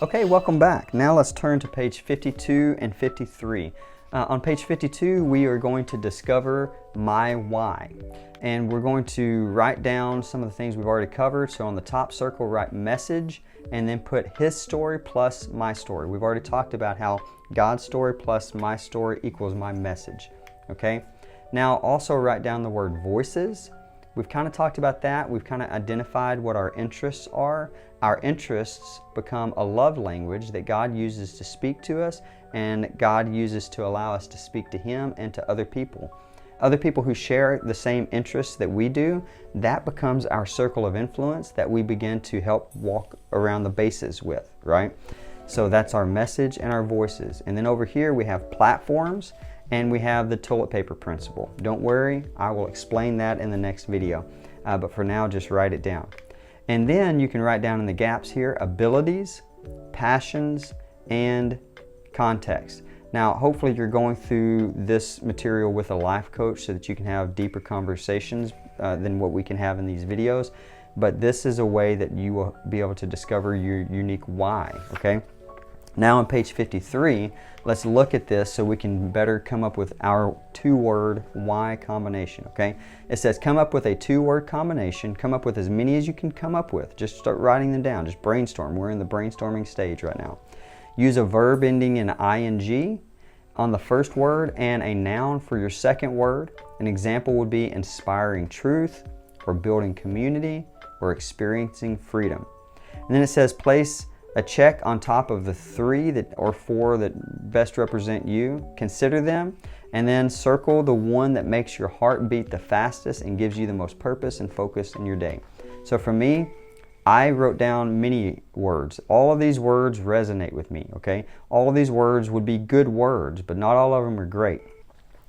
Okay, welcome back. Now let's turn to page 52 and 53. On page 52, we are going to discover my why. And we're going to write down some of the things we've already covered. So on the top circle, write message, and then put his story plus my story. We've already talked about how God's story plus my story equals my message. Okay? Now also write down the word voices. We've kind of talked about that. We've kind of identified what our interests are. Our interests become a love language that God uses to speak to us, and God uses to allow us to speak to Him and to other people. Other people who share the same interests that we do, that becomes our circle of influence that we begin to help walk around the bases with, right? So that's our message and our voices. And then over here we have platforms, and we have the toilet paper principle. Don't worry, I will explain that in the next video. But for now, just write it down. And then you can write down in the gaps here, abilities, passions, and context. Now, hopefully you're going through this material with a life coach so that you can have deeper conversations than what we can have in these videos. But this is a way that you will be able to discover your unique why, okay? Now on page 53, let's look at this so we can better come up with our two-word why combination, okay? It says come up with a two-word combination, come up with as many as you can come up with. Just start writing them down, just brainstorm. We're in the brainstorming stage right now. Use a verb ending in ing on the first word and a noun for your second word. An example would be inspiring truth, or building community, or experiencing freedom. And then it says place a check on top of the three or four that best represent you. Consider them, and then circle the one that makes your heart beat the fastest and gives you the most purpose and focus in your day. So for me, I wrote down many words. All of these words resonate with me, okay? All of these words would be good words, but not all of them are great.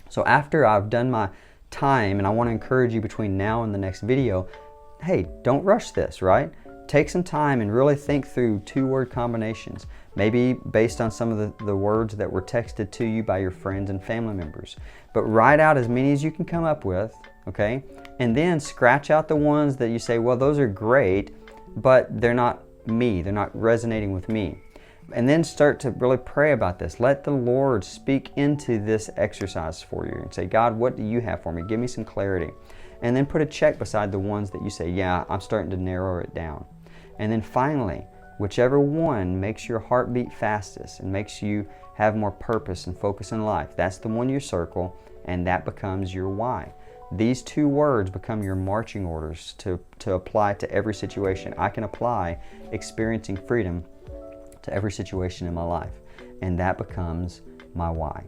So after I've done my time, and I want to encourage you between now and the next video, hey, don't rush this, right? Take some time and really think through two-word combinations, maybe based on some of the words that were texted to you by your friends and family members. But write out as many as you can come up with, okay? And then scratch out the ones that you say, well, those are great, but they're not me, they're not resonating with me. And then start to really pray about this. Let the Lord speak into this exercise for you and say, God, what do you have for me? Give me some clarity. And then put a check beside the ones that you say, yeah, I'm starting to narrow it down. And then finally, whichever one makes your heart beat fastest and makes you have more purpose and focus in life, that's the one you circle, and that becomes your why. These two words become your marching orders to apply to every situation. I can apply experiencing freedom to every situation in my life, and that becomes my why.